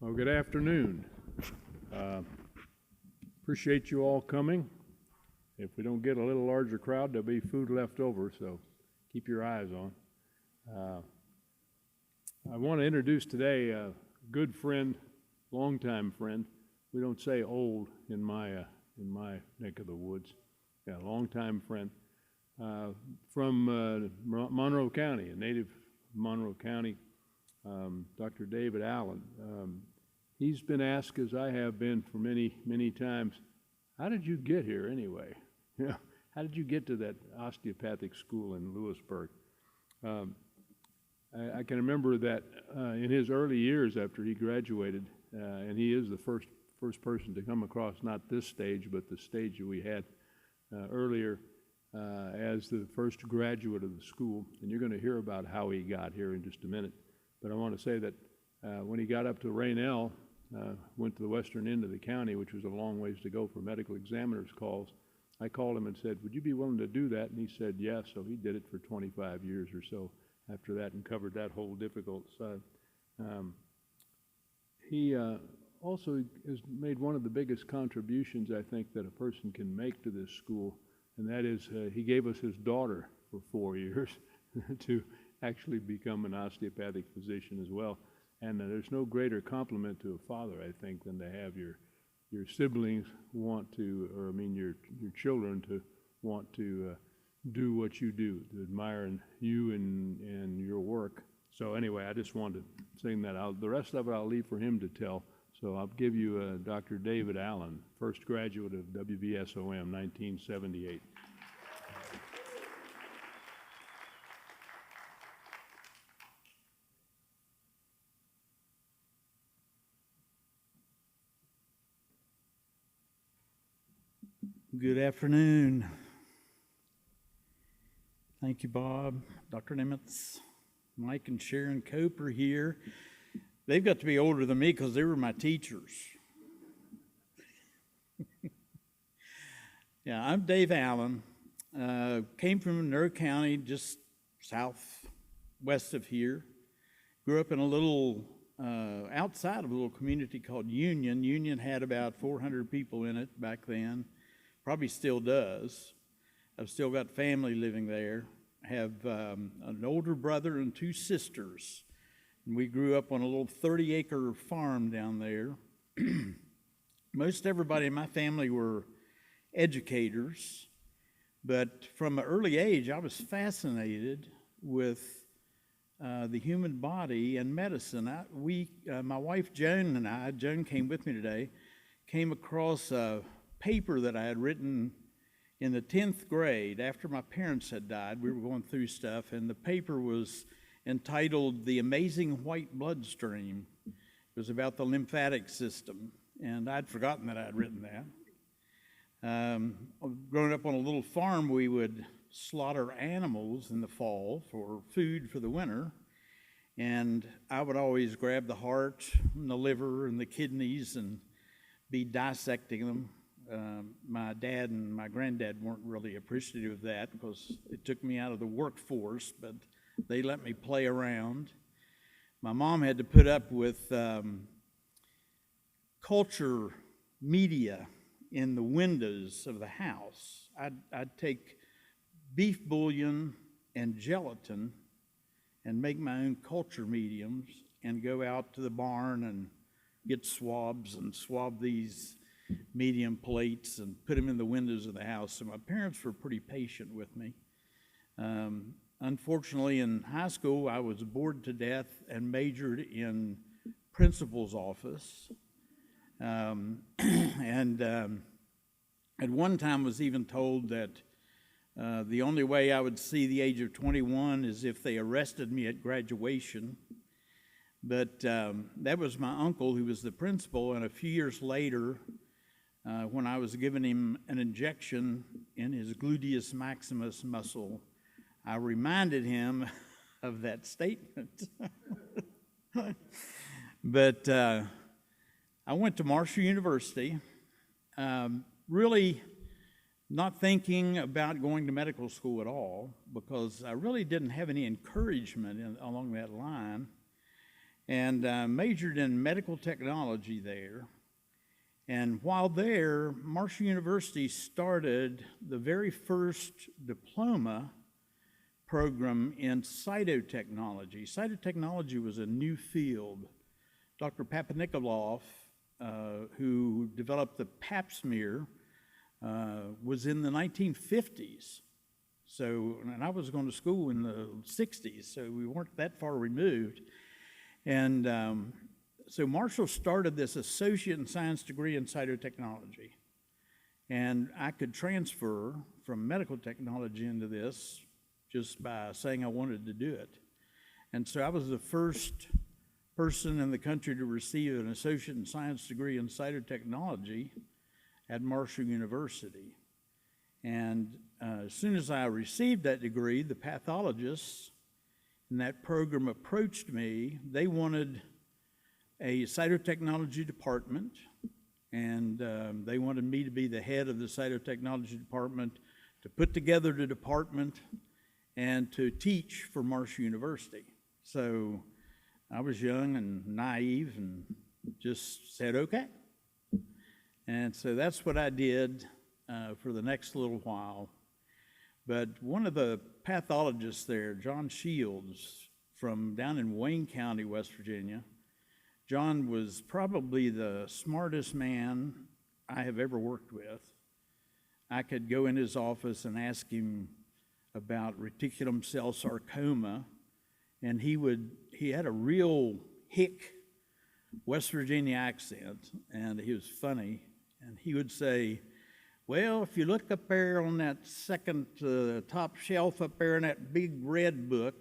Well, good afternoon. Appreciate you all coming. If we don't get a little larger crowd, there'll be food left over, so keep your eyes on. I want to introduce today a good friend, longtime friend. We don't say old in my neck of the woods. Yeah, longtime friend from Monroe County, a native of Monroe County, Dr. David Allen. He's been asked, as I have been for many, many times, how did you get here anyway? How did you get to that osteopathic school in Lewisburg? I can remember that in his early years after he graduated, and he is the first person to come across not this stage, but the stage that we had earlier as the first graduate of the school. And you're going to hear about how he got here in just a minute. But I want to say that when he got up to Raynell, went to the western end of the county, which was a long ways to go for medical examiners' calls, I called him and said, would you be willing to do that? And he said yes, so he did it for 25 years or so after that and covered that whole difficult side. He also has made one of the biggest contributions, I think, that a person can make to this school, and that is he gave us his daughter for 4 years to actually become an osteopathic physician as well. And there's no greater compliment to a father, I think, than to have your siblings want to, or I mean your children to want to do what you do, to admire you and your work. So anyway, I just wanted to sing that out. The rest of it I'll leave for him to tell. So I'll give you Dr. David Allen, first graduate of WVSOM, 1978. Good afternoon. Thank you, Bob, Dr. Nimitz, Mike and Sharon Cope are here. They've got to be older than me because they were my teachers. Yeah, I'm Dave Allen. Came from Monroe County, just southwest of here. Grew up in a little, outside of a little community called Union. Union had about 400 people in it back then. Probably still does. I've still got family living there. I have an older brother and two sisters. And we grew up on a little 30-acre farm down there. Most everybody in my family were educators. But from an early age, I was fascinated with the human body and medicine. My wife Joan and I, Joan came with me today, came across a paper that I had written in the 10th grade after my parents had died. We were going through stuff, and the paper was entitled The Amazing White Bloodstream. It was about the lymphatic system, and I'd forgotten that I'd written that. Growing up on a little farm, we would slaughter animals in the fall for food for the winter, and I would always grab the heart and the liver and the kidneys and be dissecting them. My dad and my granddad weren't really appreciative of that because it took me out of the workforce, but they let me play around. My mom had to put up with culture media in the windows of the house. I'd take beef bouillon and gelatin and make my own culture mediums and go out to the barn and get swabs and swab these medium plates and put them in the windows of the house. So my parents were pretty patient with me. Unfortunately, in high school, I was bored to death and majored in principal's office. And at one time was even told that the only way I would see the age of 21 is if they arrested me at graduation. But that was my uncle who was the principal, and a few years later, when I was giving him an injection in his gluteus maximus muscle, I reminded him of that statement. But I went to Marshall University, really not thinking about going to medical school at all, because I really didn't have any encouragement along that line. and majored in medical technology there. And while there, Marshall University started the very first diploma program in cytotechnology. Cytotechnology was a new field. Dr. Papanikolaou, who developed the pap smear, was in the 1950s. So, and I was going to school in the 60s, so we weren't that far removed. And so Marshall started this associate in science degree in cytotechnology. And I could transfer from medical technology into this just by saying I wanted to do it. And so I was the first person in the country to receive an associate in science degree in cytotechnology at Marshall University. And as soon as I received that degree, the pathologists in that program approached me. They wanted a cytotechnology department, and they wanted me to be the head of the cytotechnology department, to put together the department, and to teach for Marshall University. So I was young and naive and just said, okay. And so that's what I did for the next little while. But one of the pathologists there, John Shields, from down in Wayne County, West Virginia, John was probably the smartest man I have ever worked with. I could go in his office and ask him about reticulum cell sarcoma, and he had a real hick West Virginia accent, and he was funny, and he would say, well, if you look up there on that second top shelf up there in that big red book,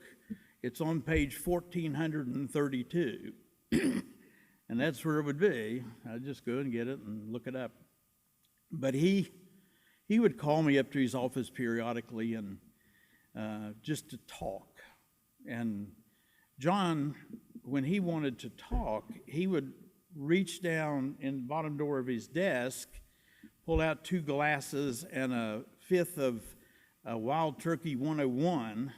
it's on page 1432. And that's where it would be. I'd just go and get it and look it up. But he would call me up to his office periodically and just to talk. And John, when he wanted to talk, he would reach down in the bottom drawer of his desk, pull out 2 glasses and a fifth of Wild Turkey 101,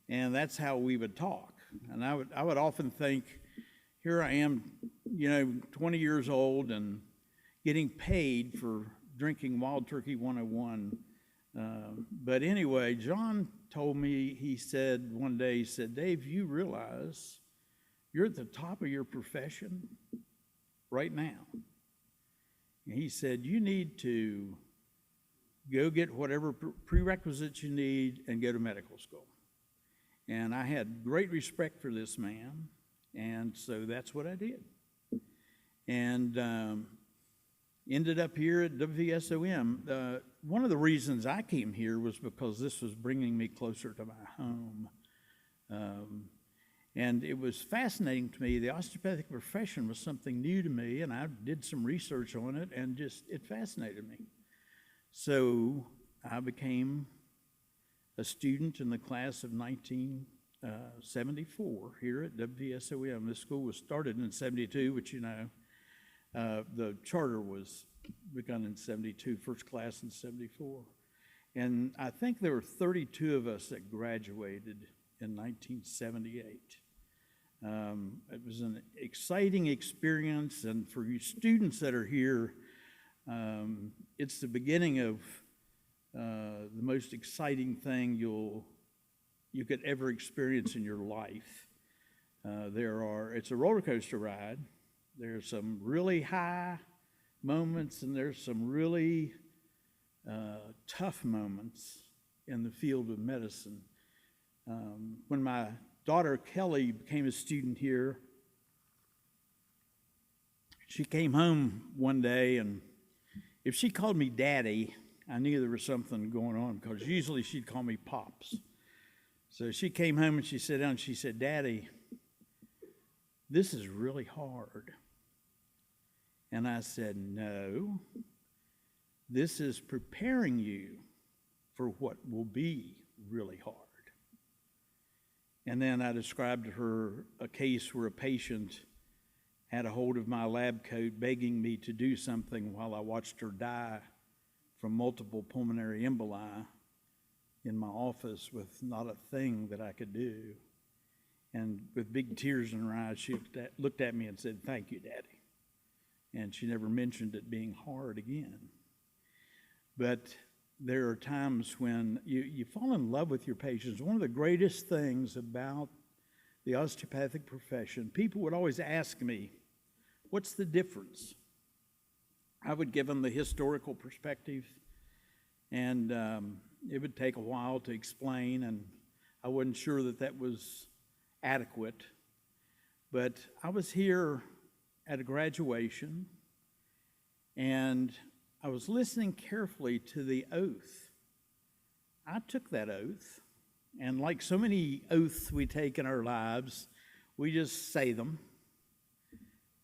and that's how we would talk. And I would often think, here I am, 20 years old and getting paid for drinking Wild Turkey 101. But anyway, John told me, he said one day, Dave, you realize you're at the top of your profession right now. And he said, you need to go get whatever prerequisites you need and go to medical school. And I had great respect for this man, and so that's what I did. And ended up here at WVSOM. One of the reasons I came here was because this was bringing me closer to my home. And it was fascinating to me. The osteopathic profession was something new to me, and I did some research on it, and it fascinated me. So I became a student in the class of 1974 here at WVSOM. This school was started in 72, which the charter was begun in 72, first class in 74. And I think there were 32 of us that graduated in 1978. It was an exciting experience, and for you students that are here, it's the beginning of the most exciting thing you could ever experience in your life. It's a roller coaster ride. There's some really high moments, and there's some really tough moments in the field of medicine. When my daughter Kelly became a student here, she came home one day, and if she called me Daddy, I knew there was something going on, because usually she'd call me Pops. So she came home and she sat down and she said, Daddy, this is really hard. And I said, no, this is preparing you for what will be really hard. And then I described to her a case where a patient had a hold of my lab coat begging me to do something while I watched her die from multiple pulmonary emboli in my office with not a thing that I could do. And with big tears in her eyes, she looked at me and said, "Thank you, Daddy." And she never mentioned it being hard again. But there are times when you fall in love with your patients. One of the greatest things about the osteopathic profession, people would always ask me, "What's the difference?" I would give them the historical perspective, and it would take a while to explain, and I wasn't sure that was adequate. But I was here at a graduation, and I was listening carefully to the oath. I took that oath, and like so many oaths we take in our lives, we just say them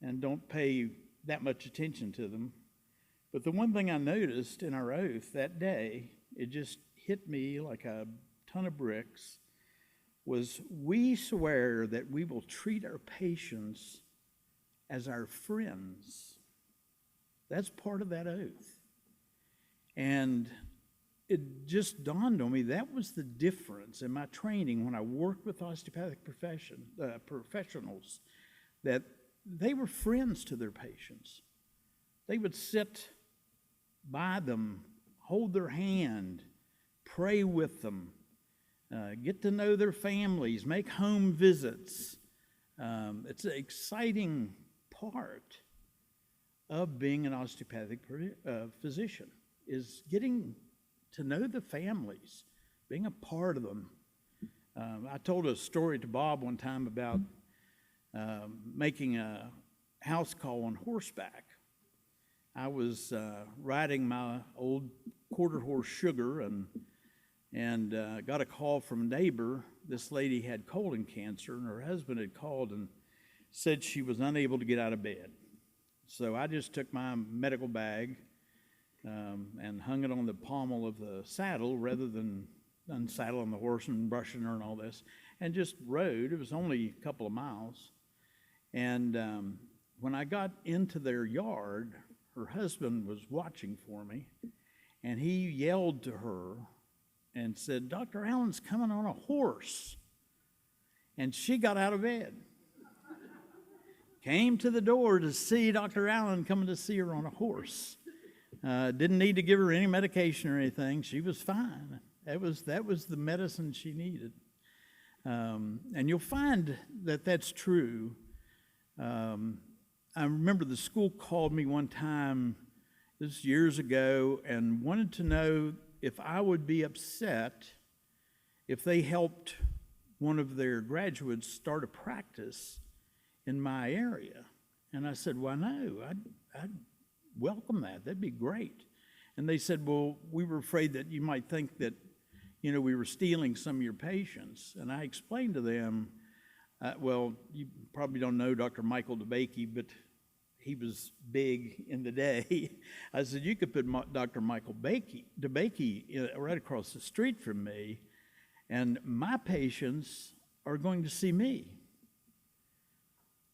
and don't pay that much attention to them. But the one thing I noticed in our oath that day, it just hit me like a ton of bricks, was we swear that we will treat our patients as our friends. That's part of that oath. And it just dawned on me that was the difference in my training when I worked with osteopathic professionals, that they were friends to their patients. They would sit by them, hold their hand, pray with them, get to know their families, make home visits. It's an exciting part of being an osteopathic physician, is getting to know the families, being a part of them. I told a story to Bob one time about making a house call on horseback. I was riding my old quarter horse Sugar and got a call from a neighbor. This lady had colon cancer, and her husband had called and said she was unable to get out of bed. So I just took my medical bag and hung it on the pommel of the saddle rather than unsaddling the horse and brushing her and all this, and just rode. It was only a couple of miles. And when I got into their yard, her husband was watching for me, and he yelled to her and said, "Dr. Allen's coming on a horse." And she got out of bed, came to the door to see Dr. Allen coming to see her on a horse. Didn't need to give her any medication or anything. She was fine. That was the medicine she needed. And you'll find that that's true. I remember the school called me one time, this was years ago, and wanted to know if I would be upset if they helped one of their graduates start a practice in my area. And I said, "Why, no, I'd welcome that. That'd be great." And they said, "Well, we were afraid that you might think that, we were stealing some of your patients." And I explained to them, well, you probably don't know Dr. Michael DeBakey, but he was big in the day. I said, "You could put Dr. Michael DeBakey right across the street from me, and my patients are going to see me.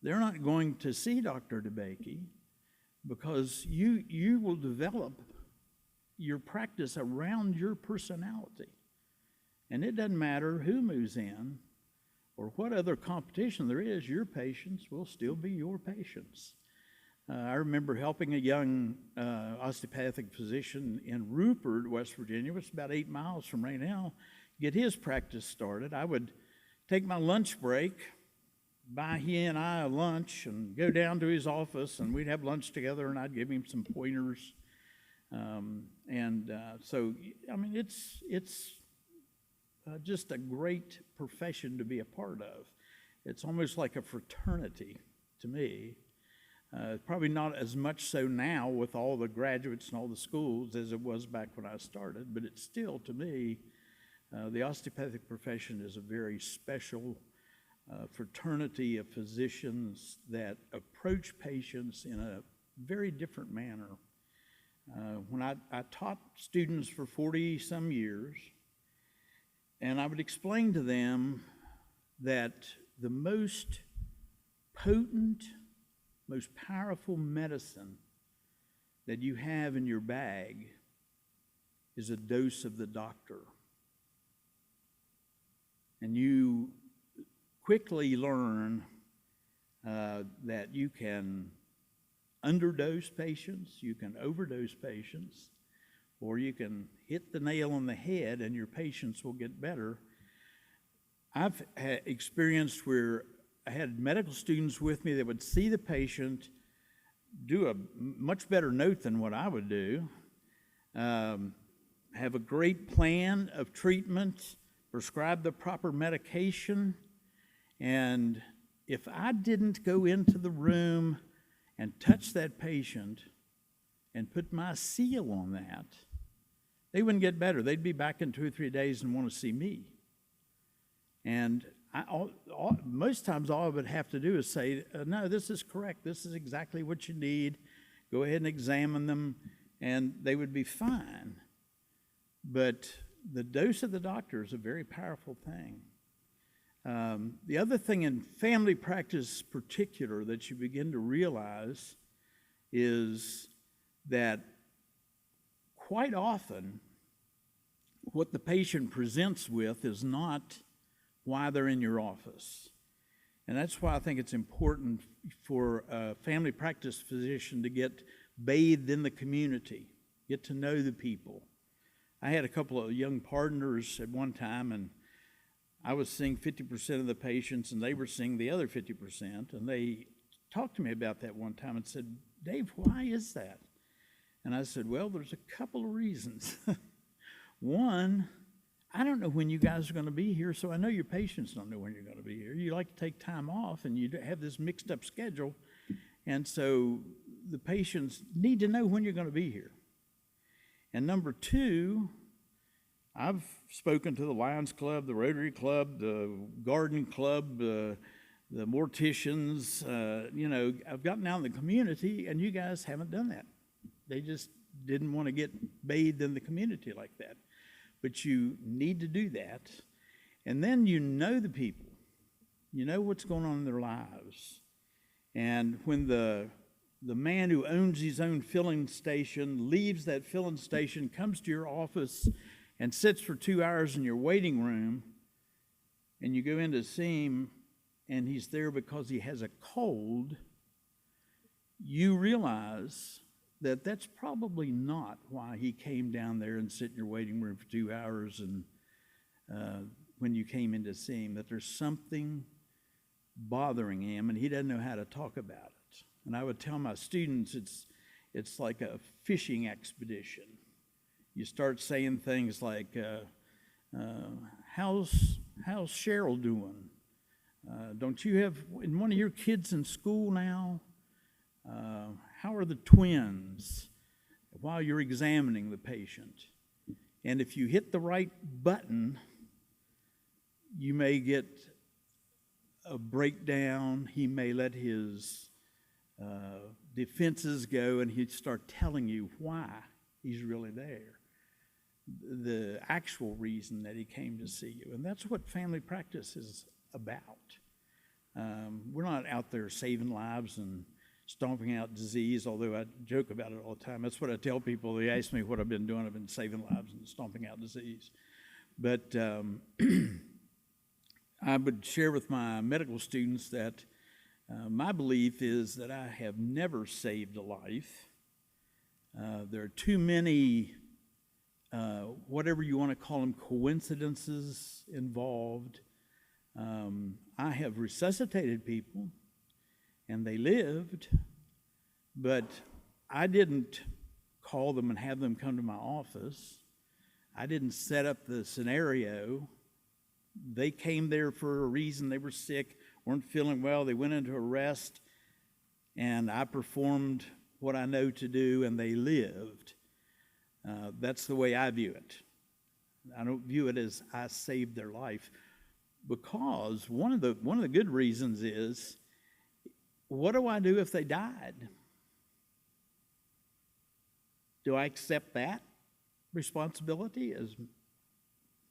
They're not going to see Dr. DeBakey, because you will develop your practice around your personality. And it doesn't matter who moves in or what other competition there is, your patients will still be your patients." I remember helping a young osteopathic physician in Rupert, West Virginia, which is about 8 miles from Raynell, get his practice started. I would take my lunch break, buy he and I a lunch, and go down to his office, and we'd have lunch together, and I'd give him some pointers. So, I mean, it's just a great profession to be a part of. It's almost like a fraternity to me. Probably not as much so now with all the graduates and all the schools as it was back when I started, but it's still, to me, the osteopathic profession is a very special fraternity of physicians that approach patients in a very different manner. When I taught students for 40-some years, and I would explain to them that the most potent, most powerful medicine that you have in your bag is a dose of the doctor. And you quickly learn that you can underdose patients, you can overdose patients, or you can hit the nail on the head and your patients will get better. I've experienced where I had medical students with me that would see the patient, do a much better note than what I would do, have a great plan of treatment, prescribe the proper medication, and if I didn't go into the room and touch that patient and put my seal on that, they wouldn't get better. They'd be back in 2 or 3 days and want to see me. And most times all I would have to do is say, no, this is correct. This is exactly what you need. Go ahead and examine them, and they would be fine. But the dose of the doctor is a very powerful thing. The other thing in family practice particular that you begin to realize is that quite often what the patient presents with is not why they're in your office. And that's why I think it's important for a family practice physician to get bathed in the community, get to know the people. I had a couple of young partners at one time, and I was seeing 50% of the patients, and they were seeing the other 50%. And they talked to me about that one time and said, Dave, why is that? And I said, well, there's a couple of reasons. One, I don't know when you guys are going to be here, so I know your patients don't know when you're going to be here. You like to take time off, and you have this mixed up schedule. And so the patients need to know when you're going to be here. And number two, I've spoken to the Lions Club, the Rotary Club, the Garden Club, the morticians. I've gotten out in the community, and you guys haven't done that. They just didn't want to get bathed in the community like that. But you need to do that. And then you know the people. You know what's going on in their lives. And when the man who owns his own filling station leaves that filling station, comes to your office, and sits for 2 hours in your waiting room, and you go in to see him, and he's there because he has a cold, you realize that that's probably not why he came down there and sit in your waiting room for 2 hours and when you came in to see him, that there's something bothering him and he doesn't know how to talk about it. And I would tell my students it's like a fishing expedition. You start saying things like, how's Cheryl doing? Don't you have one of your kids in school now? How are the twins? While you're examining the patient. And if you hit the right button, you may get a breakdown. He may let his defenses go, and he'd start telling you why he's really there. The actual reason that he came to see you. And that's what family practice is about. We're not out there saving lives and stomping out disease, although I joke about it all the time. That's what I tell people. They ask me what I've been doing. I've been saving lives and stomping out disease. But I would share with my medical students that my belief is that I have never saved a life. There are too many, whatever you want to call them, coincidences involved. I have resuscitated people, and they lived, but I didn't call them and have them come to my office. I didn't set up the scenario. They came there for a reason. They were sick, weren't feeling well. They went into a rest, and I performed what I know to do, and they lived. That's the way I view it. I don't view it as I saved their life, because one of the good reasons is, what do I do if they died? Do I accept that responsibility as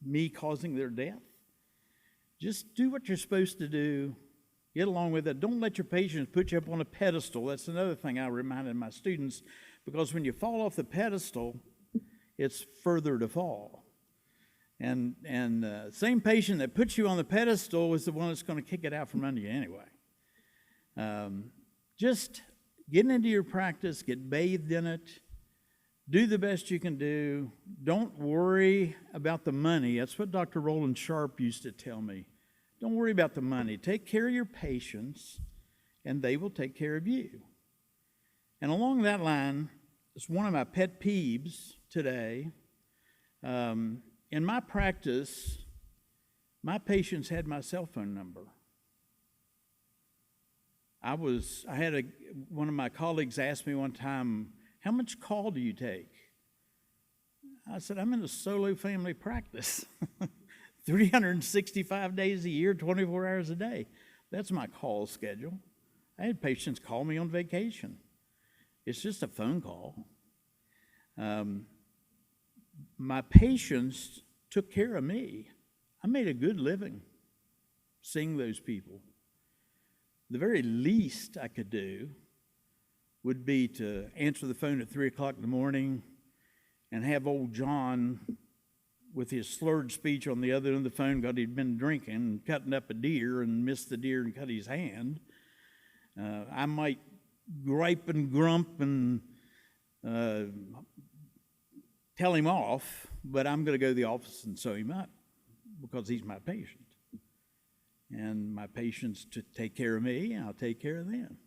me causing their death? Just do what you're supposed to do. Get along with it. Don't let your patients put you up on a pedestal. That's another thing I reminded my students, because when you fall off the pedestal, it's further to fall. And same patient that puts you on the pedestal is the one that's going to kick it out from under you anyway. Just get into your practice, get bathed in it, do the best you can do. Don't worry about the money. That's what Dr. Roland Sharp used to tell me. Don't worry about the money. Take care of your patients, and they will take care of you. And along that line, it's one of my pet peeves today. In my practice, my patients had my cell phone number. One of my colleagues asked me one time, "How much call do you take?" I said, "I'm in a solo family practice, 365 days a year, 24 hours a day. That's my call schedule. I had patients call me on vacation. It's just a phone call." My patients took care of me. I made a good living seeing those people. The very least I could do would be to answer the phone at 3 o'clock in the morning and have old John with his slurred speech on the other end of the phone because he'd been drinking and cutting up a deer and missed the deer and cut his hand. I might gripe and grump and tell him off, but I'm going to go to the office and sew him up because he's my patient. And my patients to take care of me, and I'll take care of them.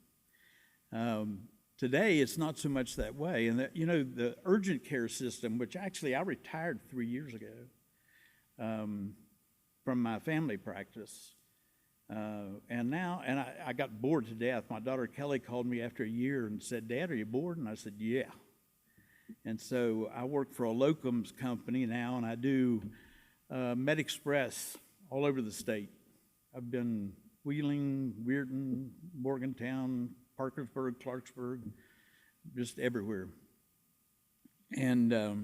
Today, it's not so much that way. And the urgent care system, which actually I retired 3 years ago from my family practice. I got bored to death. My daughter Kelly called me after a year and said, "Dad, are you bored?" And I said, "Yeah." And so I work for a locums company now, and I do Med Express all over the state. I've been Wheeling, Weirton, Morgantown, Parkersburg, Clarksburg, just everywhere. And I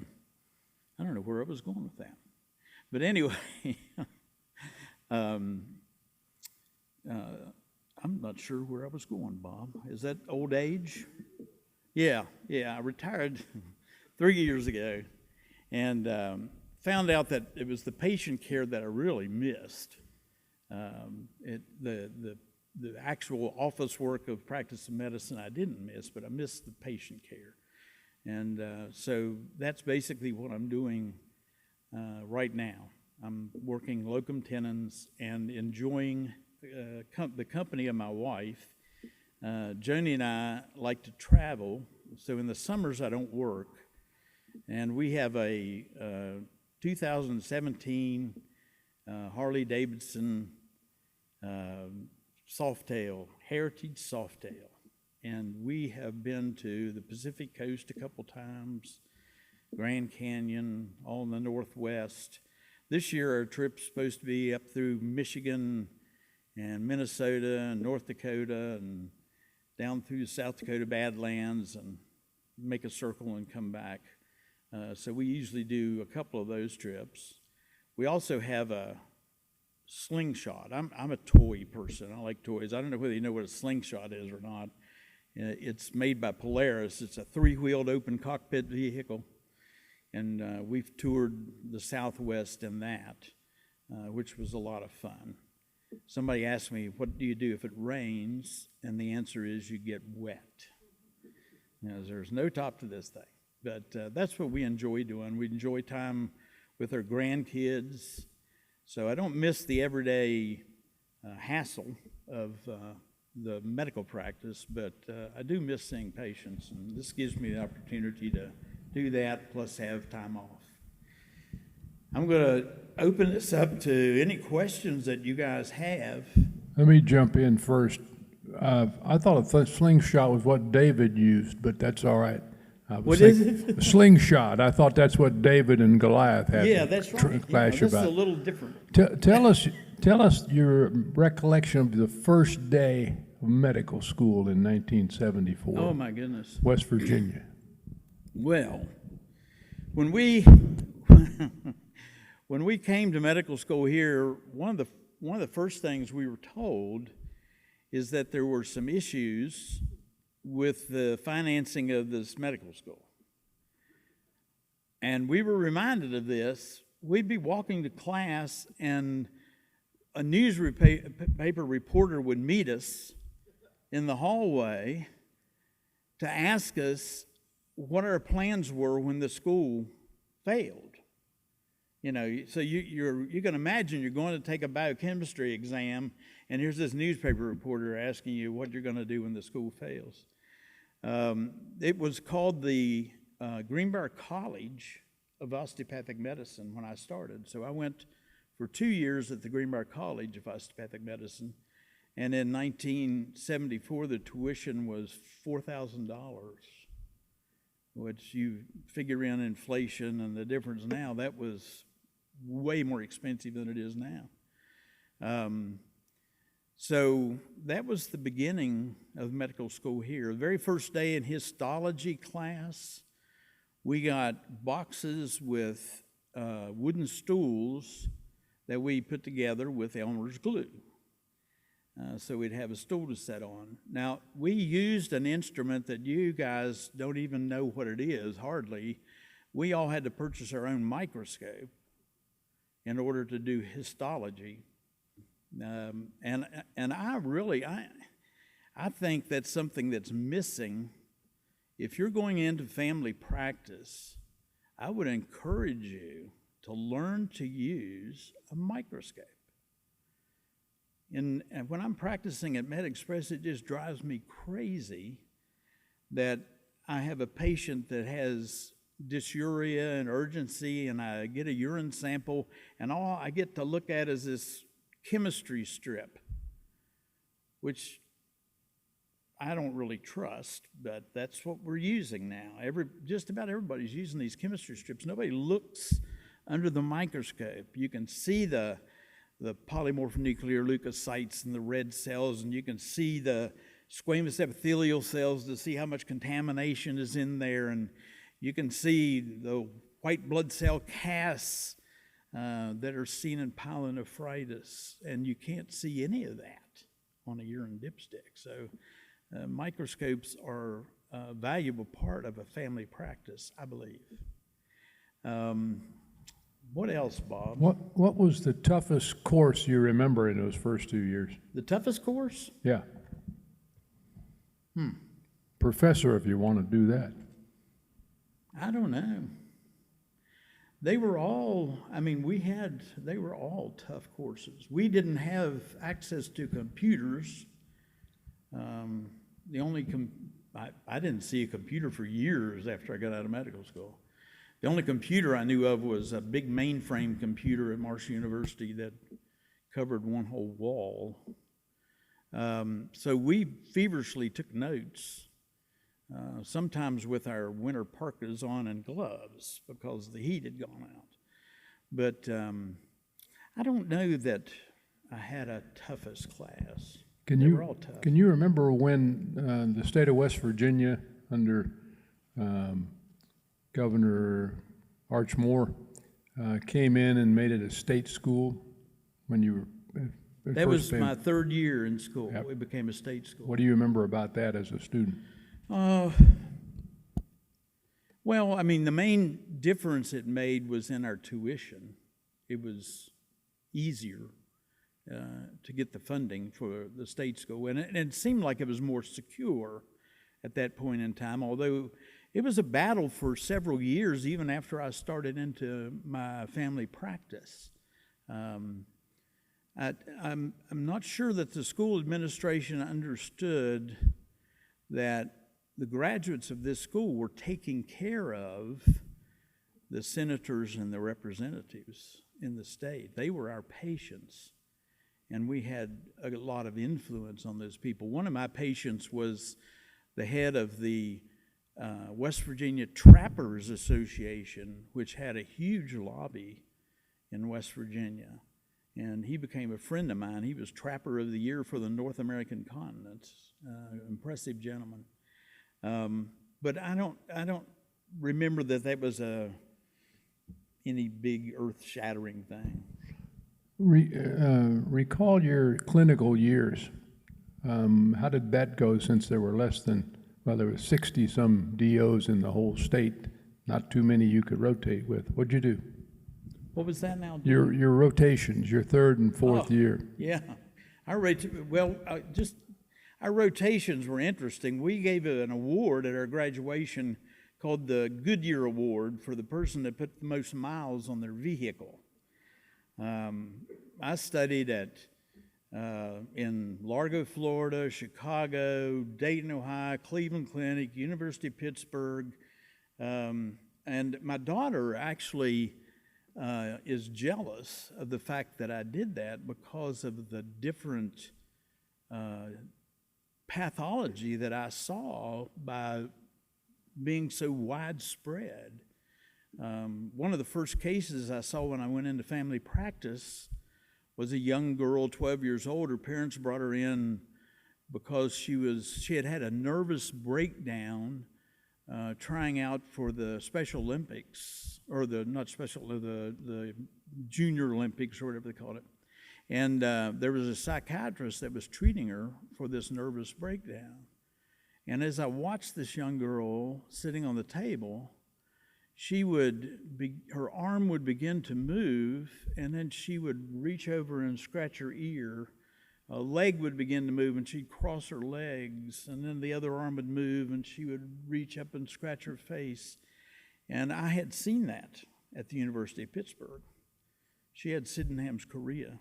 don't know where I was going with that. But anyway, I'm not sure where I was going, Bob. Is that old age? Yeah, I retired 3 years ago and found out that it was the patient care that I really missed. The actual office work of practice of medicine I didn't miss, but I missed the patient care. And so that's basically what I'm doing right now. I'm working locum tenens and enjoying the company of my wife. Joni and I like to travel, so in the summers I don't work. And we have a 2017 Harley-Davidson Softail, Heritage Softail. And we have been to the Pacific Coast a couple times, Grand Canyon, all in the Northwest. This year our trip's supposed to be up through Michigan and Minnesota and North Dakota and down through South Dakota Badlands and make a circle and come back. So we usually do a couple of those trips. We also have a slingshot. I'm a toy person. I like toys. I don't know whether you know what a slingshot is or not. It's made by Polaris. It's a 3-wheeled open cockpit vehicle. And we've toured the Southwest in that, which was a lot of fun. Somebody asked me, "What do you do if it rains?" And the answer is you get wet. There's no top to this thing. But that's what we enjoy doing. We enjoy time with our grandkids. So I don't miss the everyday hassle of the medical practice, but I do miss seeing patients. And this gives me the opportunity to do that, plus have time off. I'm going to open this up to any questions that you guys have. Let me jump in first. I thought a slingshot was what David used, but that's all right. What is it? A slingshot. I thought that's what David and Goliath had. Yeah, that's right. Clash This about. is a little different. Tell us your recollection of the first day of medical school in 1974. Oh my goodness. West Virginia. Well, when we came to medical school here, one of the first things we were told is that there were some issues with the financing of this medical school. And we were reminded of this we'd be walking to class, and a newspaper reporter would meet us in the hallway to ask us what our plans were when the school failed. You know, so you can imagine you're going to take a biochemistry exam, and here's this newspaper reporter asking you what you're going to do when the school fails. It was called the Greenbrier College of Osteopathic Medicine when I started. So I went for 2 years at the Greenbrier College of Osteopathic Medicine, and in 1974 the tuition was $4,000, which you figure in inflation and the difference now, that was way more expensive than it is now. So that was the beginning of medical school here. The very first day in histology class, we got boxes with wooden stools that we put together with Elmer's glue. So we'd have a stool to sit on. Now, we used an instrument that you guys don't even know what it is, hardly. We all had to purchase our own microscope in order to do histology. And I think that's something that's missing. If you're going into family practice, I would encourage you to learn to use a microscope. And when I'm practicing at MedExpress, it just drives me crazy that I have a patient that has dysuria and urgency, and I get a urine sample, and all I get to look at is this chemistry strip, which I don't really trust, but that's what we're using now. Just about everybody's using these chemistry strips. Nobody looks under the microscope. You can see the polymorphonuclear leukocytes and the red cells, and you can see the squamous epithelial cells to see how much contamination is in there, and you can see the white blood cell casts that are seen in pyelonephritis, and you can't see any of that on a urine dipstick. So microscopes are a valuable part of a family practice, I believe. What else, Bob? What was the toughest course you remember in those first 2 years? The toughest course? Yeah. Professor, if you want to do that. I don't know. They were all, they were all tough courses. We didn't have access to computers. I didn't see a computer for years after I got out of medical school. The only computer I knew of was a big mainframe computer at Marshall University that covered one whole wall. So we feverishly took notes, sometimes with our winter parkas on and gloves because the heat had gone out. But I don't know that I had a toughest class. They were all tough. Can you remember when the state of West Virginia under Governor Archmore came in and made it a state school when you were? That was my third year in school. Yep. We became a state school. What do you remember about that as a student? Well, the main difference it made was in our tuition. It was easier to get the funding for the state school, and it seemed like it was more secure at that point in time, although it was a battle for several years, even after I started into my family practice. I'm not sure that the school administration understood that the graduates of this school were taking care of the senators and the representatives in the state. They were our patients, and we had a lot of influence on those people. One of my patients was the head of the West Virginia Trappers Association, which had a huge lobby in West Virginia. And he became a friend of mine. He was Trapper of the Year for the North American continent. Impressive gentleman. But I don't remember that was any big earth-shattering thing. Recall your clinical years. How did that go, since there were there were 60-some DOs in the whole state, not too many you could rotate with? What'd you do? What was that now? Your rotations, your third and fourth year. Yeah. Our rotations were interesting. We gave an award at our graduation called the Goodyear Award for the person that put the most miles on their vehicle. I studied in Largo, Florida, Chicago, Dayton, Ohio, Cleveland Clinic, University of Pittsburgh, and my daughter actually is jealous of the fact that I did that because of the different pathology that I saw by being so widespread. One of the first cases I saw when I went into family practice was a young girl, 12 years old. Her parents brought her in because she had had a nervous breakdown trying out for the Special Olympics, or the Junior Olympics, or whatever they called it. And there was a psychiatrist that was treating her for this nervous breakdown. And as I watched this young girl sitting on the table, her arm would begin to move, and then she would reach over and scratch her ear. A leg would begin to move, and she'd cross her legs, and then the other arm would move, and she would reach up and scratch her face. And I had seen that at the University of Pittsburgh. She had Sydenham's chorea.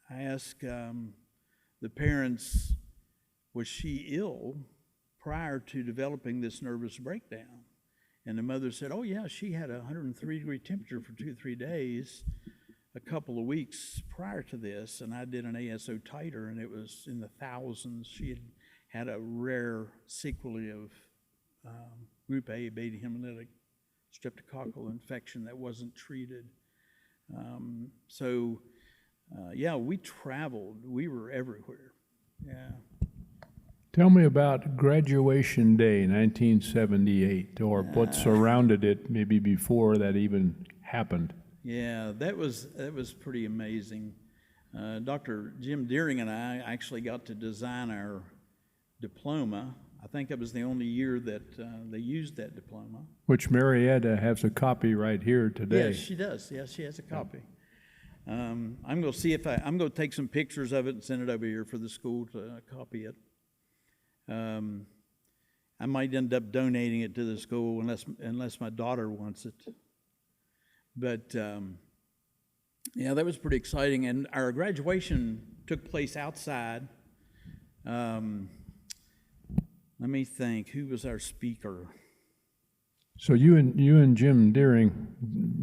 I asked the parents, was she ill prior to developing this nervous breakdown? And the mother said, oh yeah, she had a 103-degree temperature for 2-3 days, a couple of weeks prior to this, and I did an ASO titer, and it was in the thousands. She had a rare sequelae of group A beta hemolytic streptococcal infection that wasn't treated. Yeah, we traveled. We were everywhere. Yeah. Tell me about graduation day, 1978, or what surrounded it, maybe before that even happened. Yeah, that was pretty amazing. Dr. Jim Deering and I actually got to design our diploma. I think it was the only year that they used that diploma. Which Marietta has a copy right here today. Yes, she does. Yes, she has a copy. I'm going to see if I'm going to take some pictures of it and send it over here for the school to copy it. I might end up donating it to the school unless my daughter wants it. But yeah, that was pretty exciting. And our graduation took place outside. Let me think. Who was our speaker? So you and Jim Deering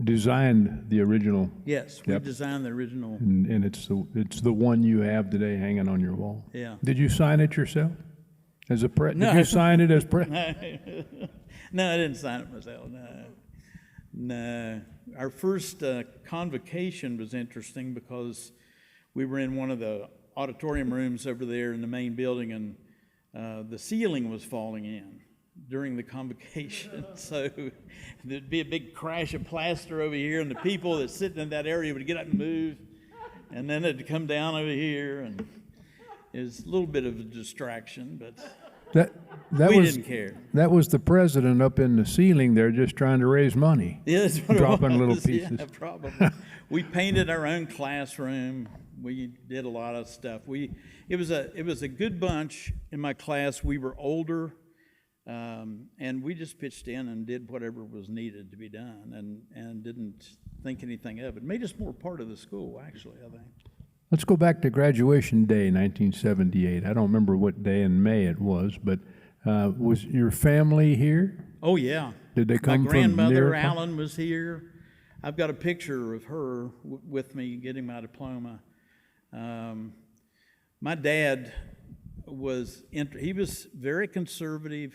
designed the original. Yes, we designed the original. And it's the one you have today hanging on your wall. Yeah. Did you sign it yourself? As a No. Did you sign it as No, I didn't sign it myself. No. Our first convocation was interesting because we were in one of the auditorium rooms over there in the main building, and the ceiling was falling in during the convocation. So there'd be a big crash of plaster over here, and the people that sitting in that area would get up and move, and then it'd come down over here, and it was a little bit of a distraction, but we didn't care. That was the president up in the ceiling there just trying to raise money. Yeah, that's what dropping it was. little pieces. Yeah, probably. We painted our own classroom. We did a lot of stuff. It was a good bunch in my class. We were older, and we just pitched in and did whatever was needed to be done, and didn't think anything of it. Made us more part of the school, actually, I think. Let's go back to graduation day, 1978. I don't remember what day in May it was, but was your family here? Oh, yeah. Did they come My from grandmother, near? Allen, was here. I've got a picture of her with me getting my diploma. My dad he was very conservative.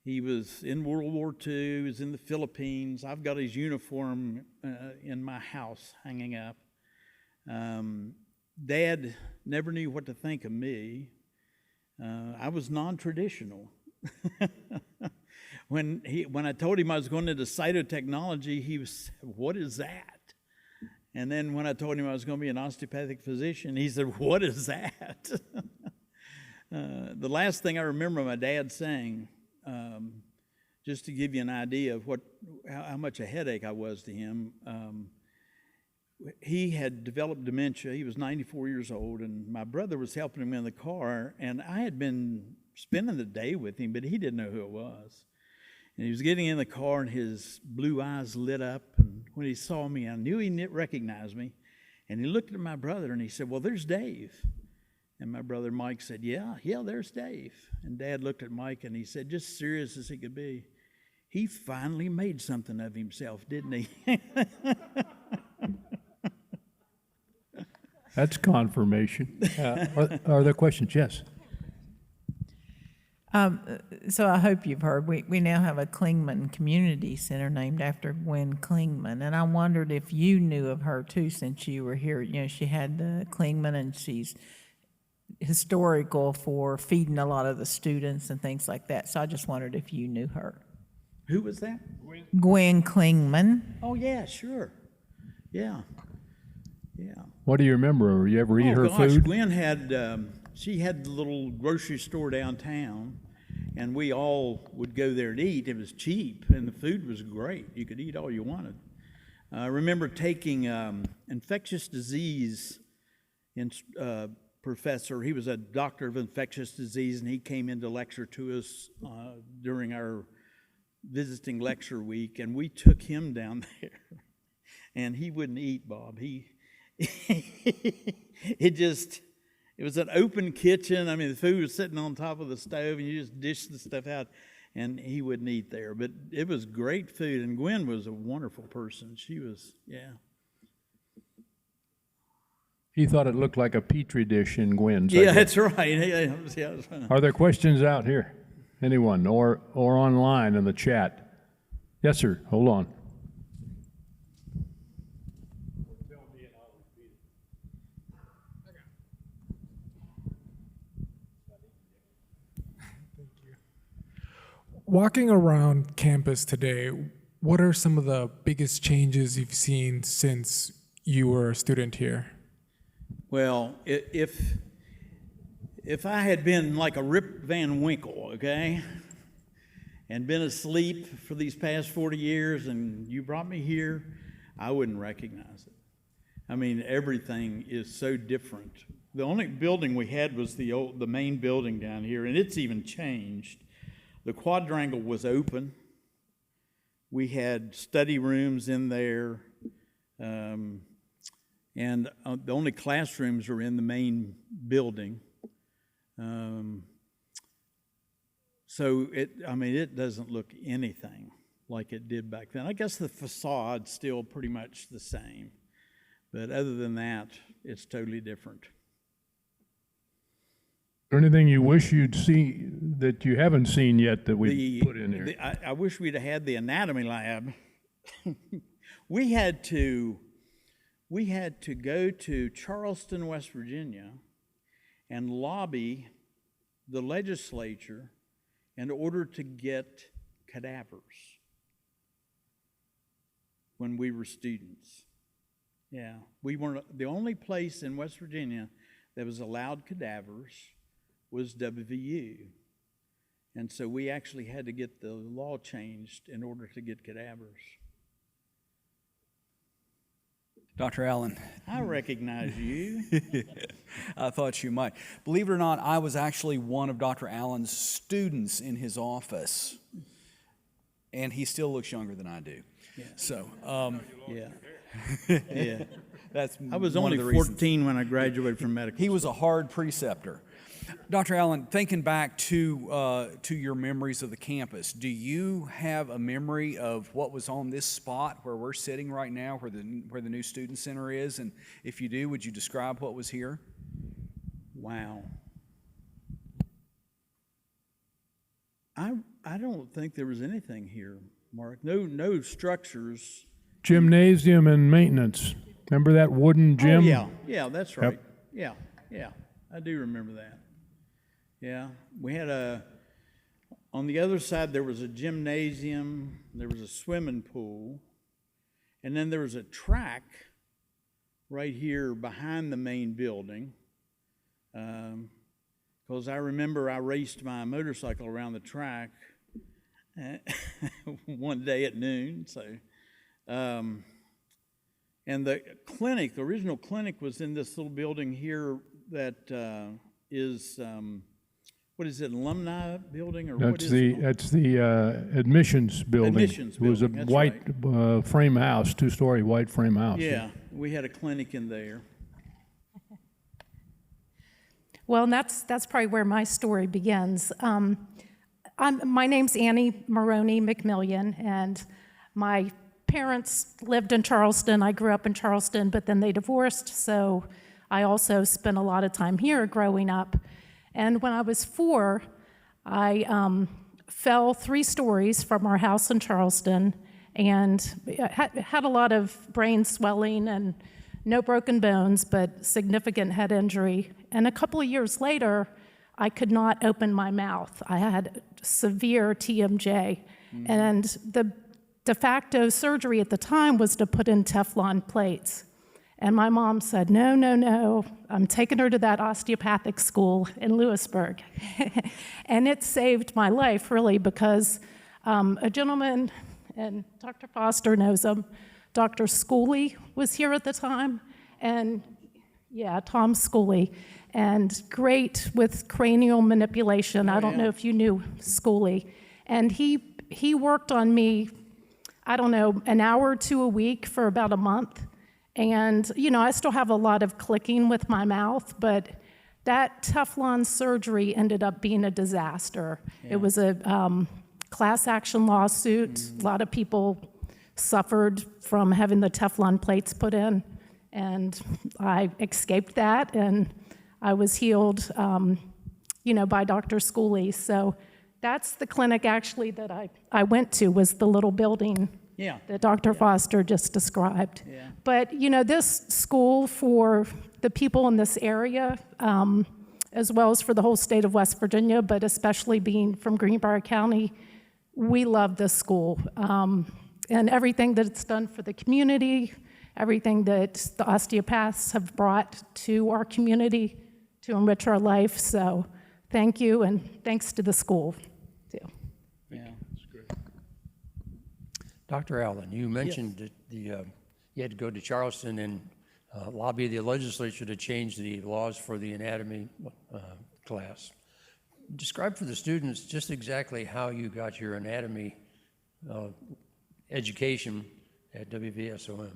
He was in World War II. He was in the Philippines. I've got his uniform in my house hanging up. Dad never knew what to think of me. I was non-traditional. When I told him I was going into cytotechnology, he was, what is that? And then when I told him I was going to be an osteopathic physician, he said, what is that? The last thing I remember my dad saying, just to give you an idea of how much a headache I was to him, he had developed dementia. He was 94 years old, and my brother was helping him in the car, and I had been spending the day with him, but he didn't know who it was. And he was getting in the car, and his blue eyes lit up, and when he saw me, I knew he recognized me, and he looked at my brother, and he said, "Well, there's Dave." And my brother Mike said, yeah, there's Dave. And Dad looked at Mike, and he said, just serious as he could be, "He finally made something of himself, didn't he?" That's confirmation. Are there questions? Yes. So I hope you've heard, we now have a Clingman Community Center named after Gwen Clingman, and I wondered if you knew of her too, since you were here. You know, she had Clingman, and she's historical for feeding a lot of the students and things like that. So I just wondered if you knew her. Who was that? Gwen Clingman. Oh, yeah, sure. Yeah. What do you remember? You ever eat her gosh, food? Gwen had, she had the little grocery store downtown, and we all would go there to eat. It was cheap, and the food was great. You could eat all you wanted. I remember taking infectious disease professor. He was a doctor of infectious disease, and he came in to lecture to us during our visiting lecture week, and we took him down there, and he wouldn't eat, Bob. It was an open kitchen. I mean, the food was sitting on top of the stove, and you just dish the stuff out, and he wouldn't eat there. But it was great food, and Gwen was a wonderful person. She was, yeah. He thought it looked like a petri dish in Gwen's. Yeah, that's right. Yeah, that's right. Are there questions out here? Anyone? Or online in the chat? Yes, sir. Hold on. Walking around campus today, what are some of the biggest changes you've seen since you were a student here? Well, if I had been like a Rip Van Winkle, okay, and been asleep for these past 40 years and you brought me here, I wouldn't recognize it. I mean, everything is so different. The only building we had was the main building down here, and it's even changed. The quadrangle was open. We had study rooms in there, and the only classrooms are in the main building. So it doesn't look anything like it did back then. I guess the facade's still pretty much the same, but other than that, it's totally different. Is there anything you wish you'd see that you haven't seen yet that we put in here? I wish we'd have had the anatomy lab. We had to go to Charleston, West Virginia, and lobby the legislature in order to get cadavers when we were students. Yeah, we weren't the only place in West Virginia that was allowed cadavers was WVU. And so we actually had to get the law changed in order to get cadavers. Dr. Allen. I recognize you. I thought you might. Believe it or not, I was actually one of Dr. Allen's students in his office. And he still looks younger than I do. Yeah. So, Yeah. Yeah. that's I was one only of the reasons. 14 when I graduated from medical He school. was a hard preceptor. Dr. Allen, thinking back to your memories of the campus, do you have a memory of what was on this spot where we're sitting right now, where the new student center is? And if you do, would you describe what was here? Wow. I don't think there was anything here, Mark. No structures. Gymnasium and maintenance. Remember that wooden gym? Oh, yeah, that's right. Yep. Yeah, I do remember that. Yeah, we had on the other side there was a gymnasium, there was a swimming pool, and then there was a track right here behind the main building. Because I remember I raced my motorcycle around the track one day at noon. So, and the clinic, the original clinic, was in this little building here that is, what is it, alumni building, or what is it? That's the admissions building. Admissions It was a building, that's white frame house, two-story white frame house. Yeah, we had a clinic in there. Well, and that's probably where my story begins. My name's Annie Maroney McMillian, and my parents lived in Charleston. I grew up in Charleston, but then they divorced, so I also spent a lot of time here growing up. And when I was 4, I fell 3 stories from our house in Charleston and had a lot of brain swelling and no broken bones, but significant head injury. And a couple of years later, I could not open my mouth. I had severe TMJ. And the de facto surgery at the time was to put in Teflon plates. And my mom said, no, no, no, I'm taking her to that osteopathic school in Lewisburg. And it saved my life, really, because a gentleman, and Dr. Foster knows him, Dr. Schooley was here at the time, and yeah, Tom Schooley, and great with cranial manipulation. I don't know if you knew Schooley. And he worked on me, I don't know, an hour or 2 a week for about a month. And, you know, I still have a lot of clicking with my mouth, but that Teflon surgery ended up being a disaster. Yeah. It was a class action lawsuit. A lot of people suffered from having the Teflon plates put in, and I escaped that, and I was healed, you know, by Dr. Schooley. So that's the clinic actually that I went to, was the little building that Dr. Foster just described. Yeah. But, you know, this school for the people in this area, as well as for the whole state of West Virginia, but especially being from Greenbrier County, we love this school. And everything that it's done for the community, everything that the osteopaths have brought to our community to enrich our life. So thank you, and thanks to the school, too. Yeah. Dr. Allen, you mentioned that you had to go to Charleston and lobby the legislature to change the laws for the anatomy class. Describe for the students just exactly how you got your anatomy education at WVSOM.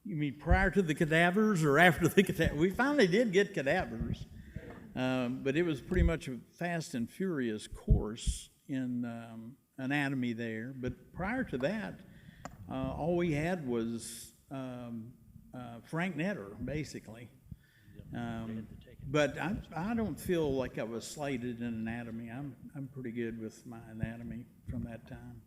You mean prior to the cadavers or after the cadavers? We finally did get cadavers, but it was pretty much a fast and furious course in anatomy there. But prior to that, all we had was Frank Netter, basically. But I don't feel like I was slated in anatomy. I'm pretty good with my anatomy from that time.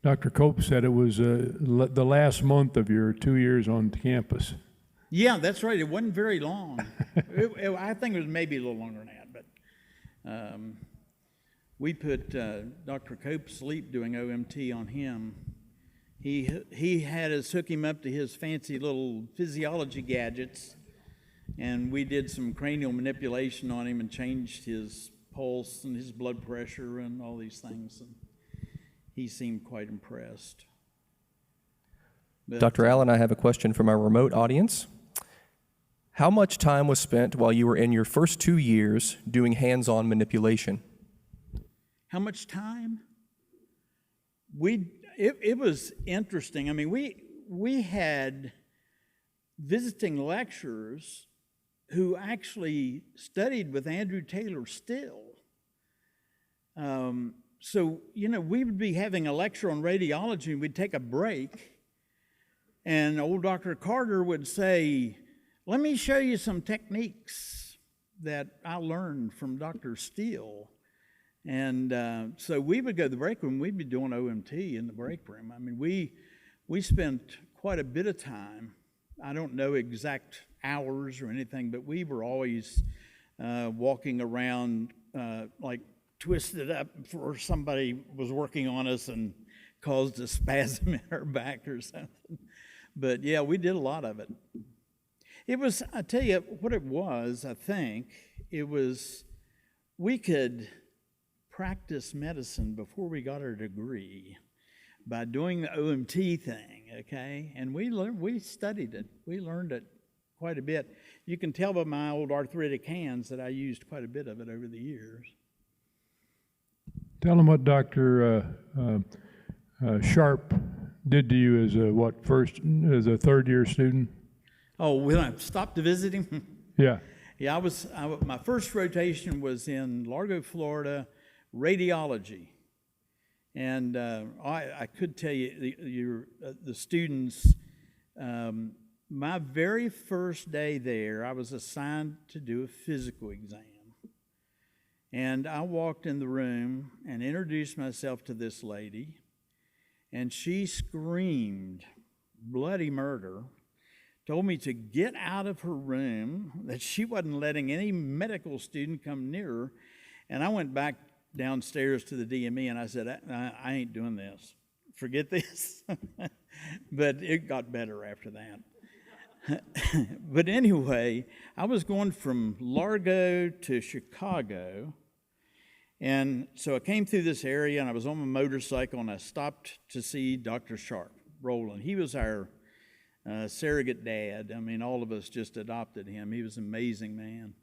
Dr. Cope said it was the last month of your 2 years on campus. Yeah, that's right. It wasn't very long. I think it was maybe a little longer than that. But we put Dr. Cope to sleep doing OMT on him. He had us hook him up to his fancy little physiology gadgets, and we did some cranial manipulation on him and changed his pulse and his blood pressure and all these things. And he seemed quite impressed. But, Dr. Allen, I have a question from our remote audience. How much time was spent while you were in your first 2 years doing hands-on manipulation? How much time? It was interesting. I mean, we had visiting lecturers who actually studied with Andrew Taylor Still. So, you know, we would be having a lecture on radiology, and we'd take a break, and old Dr. Carter would say, let me show you some techniques that I learned from Dr. Steele. And so we would go to the break room, we'd be doing OMT in the break room. I mean, we spent quite a bit of time. I don't know exact hours or anything, but we were always walking around like twisted up for somebody was working on us and caused a spasm in our back or something. But yeah, we did a lot of it. It was, I tell you what it was, I think, it was we could practice medicine before we got our degree by doing the OMT thing, okay? And we studied it. We learned it quite a bit. You can tell by my old arthritic hands that I used quite a bit of it over the years. Tell them what Dr. Sharp did to you as as a third-year student. Oh, when I stopped to visit him? Yeah. Yeah, my first rotation was in Largo, Florida, radiology. And I could tell you, the students, my very first day there, I was assigned to do a physical exam. And I walked in the room and introduced myself to this lady, and she screamed bloody murder, told me to get out of her room, that she wasn't letting any medical student come near her. And I went back downstairs to the DME and I said, I ain't doing this. Forget this. But it got better after that. But anyway, I was going from Largo to Chicago. And so I came through this area and I was on my motorcycle and I stopped to see Dr. Sharp, Roland. He was our surrogate dad. I mean, all of us just adopted him. He was an amazing man.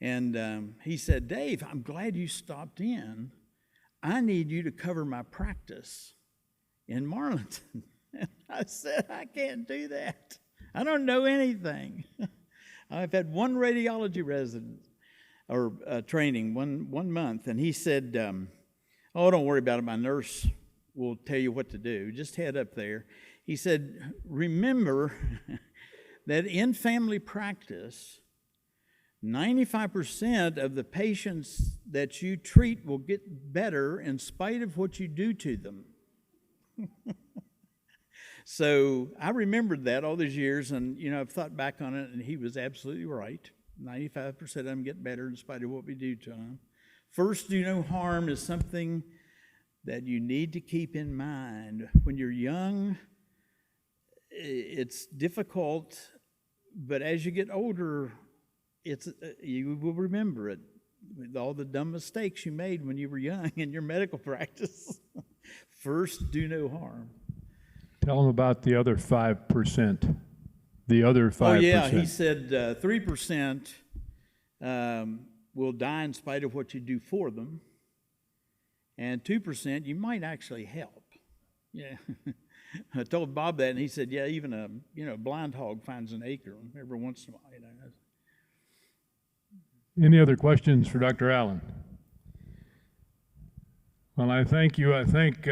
And he said, Dave, I'm glad you stopped in. I need you to cover my practice in Marlinton. And I said, I can't do that. I don't know anything. I've had one radiology residence or training, one month. And he said, oh, don't worry about it. My nurse will tell you what to do. Just head up there. He said, remember that in family practice, 95% of the patients that you treat will get better in spite of what you do to them. So I remembered that all these years, and, I've thought back on it, and he was absolutely right. 95% of them get better in spite of what we do to them. First, do no harm is something that you need to keep in mind. When you're young, it's difficult, but as you get older, you will remember it, with all the dumb mistakes you made when you were young in your medical practice. First, do no harm. Tell them about the other 5%. The other 5%. Oh, yeah, he said 3% will die in spite of what you do for them, and 2% you might actually help. Yeah. I told Bob that, and he said, yeah, even a blind hog finds an acre every once in a while. Any other questions for Dr. Allen? Well, I thank you. I thank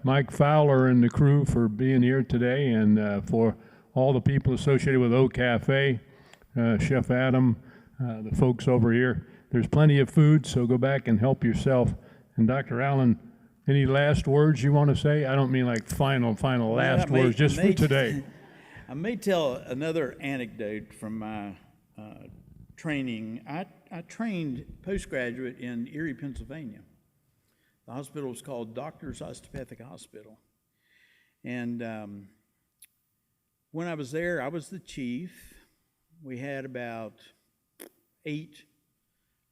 Mike Fowler and the crew for being here today, and for all the people associated with O Cafe, Chef Adam, the folks over here. There's plenty of food, so go back and help yourself. And Dr. Allen, any last words you want to say? I don't mean like final last words, just for today. I may tell another anecdote from my training. I trained postgraduate in Erie, Pennsylvania. The hospital was called Doctors Osteopathic Hospital. And when I was there, I was the chief. We had about 8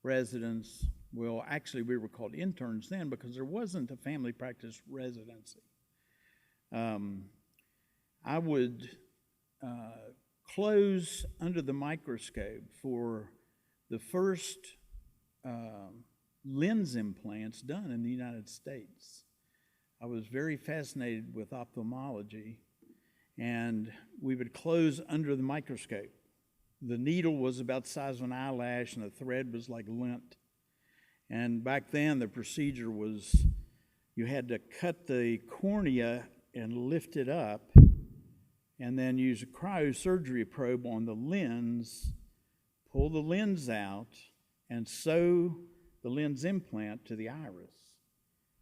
residents. Well, actually, we were called interns then because there wasn't a family practice residency. I would close under the microscope for the first lens implants done in the United States. I was very fascinated with ophthalmology, and we would close under the microscope. The needle was about the size of an eyelash, and the thread was like lint. And back then, the procedure was you had to cut the cornea and lift it up, and then use a cryosurgery probe on the lens, pull the lens out, and sew the lens implant to the iris,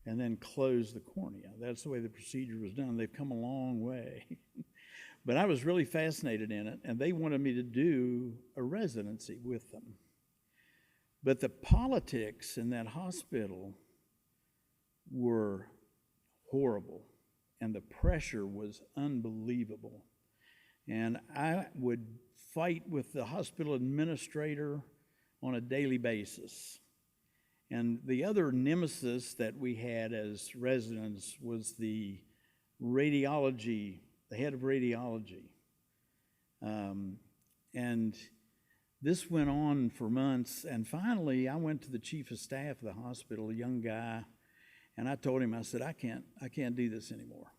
and then close the cornea. That's the way the procedure was done. They've come a long way. But I was really fascinated in it, and they wanted me to do a residency with them. But the politics in that hospital were horrible, and the pressure was unbelievable. And I would fight with the hospital administrator on a daily basis. And the other nemesis that we had as residents was the radiology, the head of radiology. And this went on for months, and finally I went to the chief of staff of the hospital, a young guy, and I told him, I said, I can't do this anymore.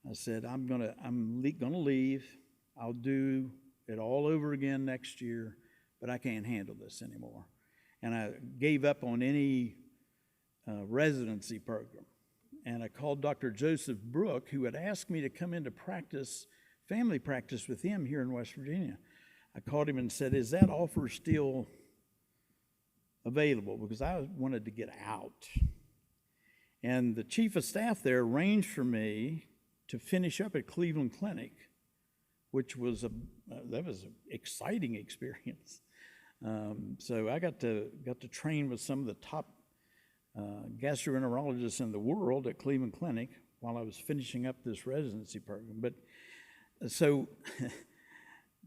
I said, I'm gonna leave. I'll do it all over again next year, but I can't handle this anymore. And I gave up on any residency program. And I called Dr. Joseph Brooke, who had asked me to come into practice, family practice with him here in West Virginia. I called him and said, is that offer still available? Because I wanted to get out. And the chief of staff there arranged for me to finish up at Cleveland Clinic, which was that was an exciting experience. So I got to train with some of the top gastroenterologists in the world at Cleveland Clinic while I was finishing up this residency program. But so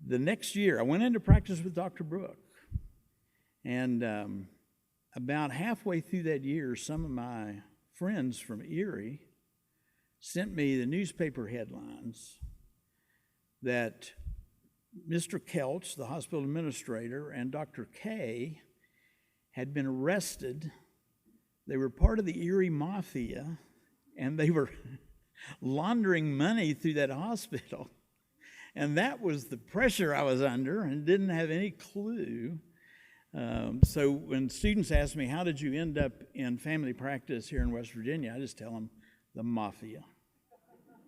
the next year, I went into practice with Dr. Brooke, and about halfway through that year, some of my friends from Erie sent me the newspaper headlines that Mr. Kelch, the hospital administrator, and Dr. K had been arrested. They were part of the Erie Mafia, and they were laundering money through that hospital. And that was the pressure I was under and didn't have any clue. So when students ask me, how did you end up in family practice here in West Virginia, I just tell them, the Mafia.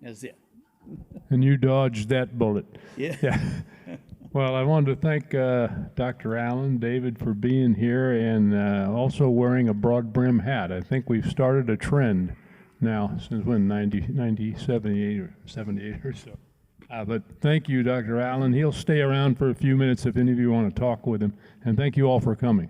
That's it. And you dodged that bullet. Yeah. Well, I wanted to thank Dr. Allen, David, for being here and also wearing a broad brim hat. I think we've started a trend now since when, 78 or so. But thank you, Dr. Allen. He'll stay around for a few minutes if any of you want to talk with him. And thank you all for coming.